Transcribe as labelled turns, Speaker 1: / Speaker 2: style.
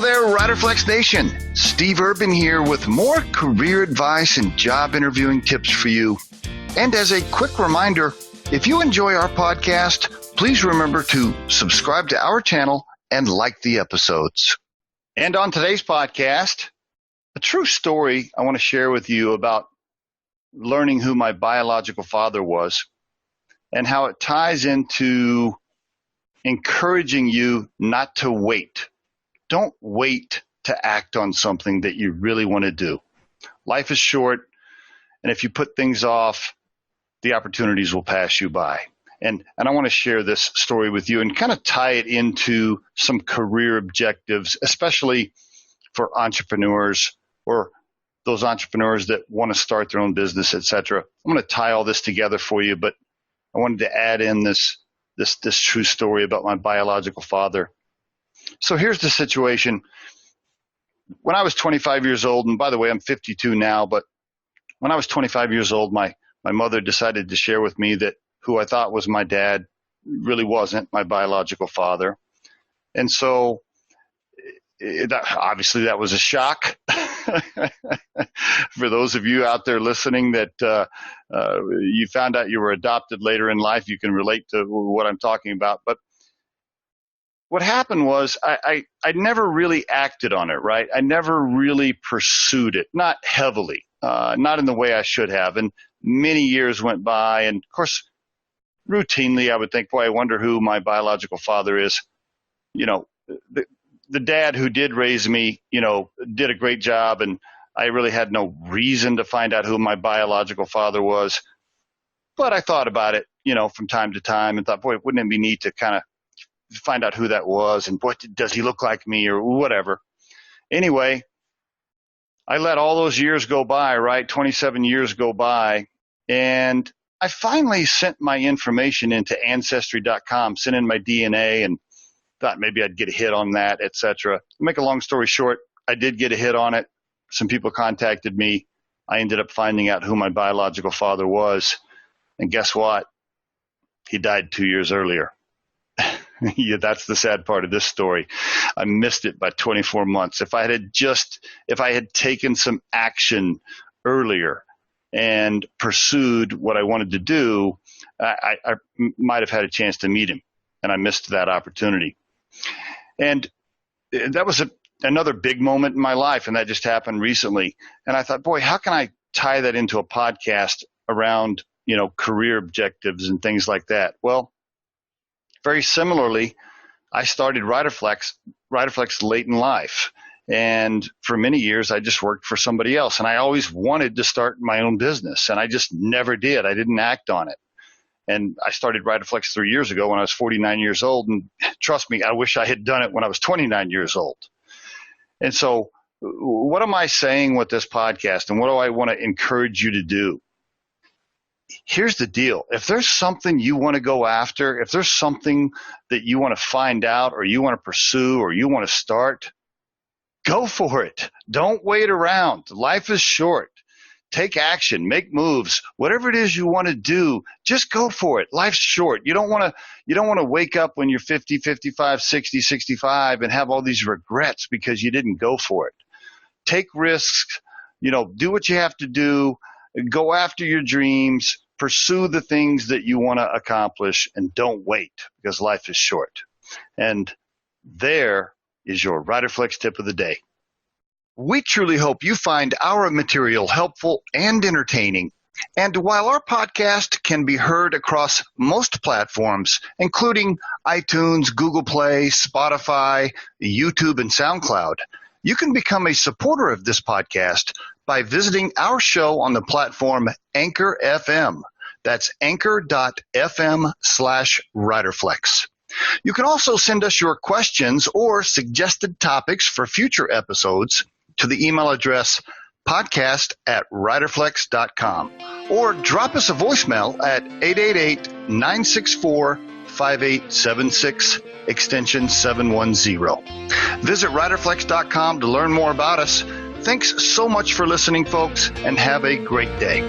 Speaker 1: Hello there, Riderflex Nation. Steve Urban here with more career advice and job interviewing tips for you. And as a quick reminder, if you enjoy our podcast, please remember to subscribe to our channel and like the episodes. And on today's podcast, a true story I want to share with you about learning who my biological father was and how it ties into encouraging you not to wait. Don't wait to act on something that you really want to do. Life is short, and if you put things off, the opportunities will pass you by. And I want to share this story with you and kind of tie it into some career objectives, especially for entrepreneurs or those entrepreneurs that want to start their own business, etc. I'm going to tie all this together for you, but I wanted to add in this true story about my biological father. So here's the situation. When I was 25 years old, and by the way, I'm 52 now, but when I was 25 years old, my mother decided to share with me that who I thought was my dad really wasn't my biological father. And so obviously that was a shock. For those of you out there listening that you found out you were adopted later in life, you can relate to what I'm talking about. But what happened was I never really acted on it, right? I never really pursued it, not heavily, not in the way I should have. And many years went by, and of course, routinely I would think, boy, I wonder who my biological father is. You know, the dad who did raise me, you know, did a great job, and I really had no reason to find out who my biological father was. But I thought about it, you know, from time to time and thought, boy, wouldn't it be neat to kind of find out who that was, and what does he look like me or whatever. Anyway, I let all those years go by, right? 27 years go by, and I finally sent my information into Ancestry.com, sent in my DNA, and thought maybe I'd get a hit on that, etc. To make a long story short, I did get a hit on it. Some people contacted me. I ended up finding out who my biological father was, and guess what? He died 2 years earlier. Yeah, that's the sad part of this story. I missed it by 24 months. If I had taken some action earlier and pursued what I wanted to do, I might have had a chance to meet him, and I missed that opportunity. And that was another big moment in my life, and that just happened recently. And I thought, boy, how can I tie that into a podcast around, you know, career objectives and things like that? Well, very similarly, I started Riderflex late in life. And for many years, I just worked for somebody else. And I always wanted to start my own business, and I just never did. I didn't act on it. And I started Riderflex 3 years ago when I was 49 years old. And trust me, I wish I had done it when I was 29 years old. And so what am I saying with this podcast, and what do I want to encourage you to do? Here's the deal. If there's something you want to go after, if there's something that you want to find out or you want to pursue or you want to start, go for it. Don't wait around. Life is short. Take action, make moves, whatever it is you want to do, just go for it. Life's short. You don't want to wake up when you're 50, 55, 60, 65 and have all these regrets because you didn't go for it. Take risks, you know, do what you have to do. Go after your dreams, pursue the things that you want to accomplish, and don't wait because life is short. And there is your Riderflex tip of the day. We truly hope you find our material helpful and entertaining. And while our podcast can be heard across most platforms, including iTunes, Google Play, Spotify, YouTube, and SoundCloud, you can become a supporter of this podcast by visiting our show on the platform Anchor FM. That's anchor.fm/Riderflex. You can also send us your questions or suggested topics for future episodes to the email address podcast@riderflex.com, or drop us a voicemail at 888-964-5876, extension 710. Visit riderflex.com to learn more about us. Thanks so much for listening, folks, and have a great day.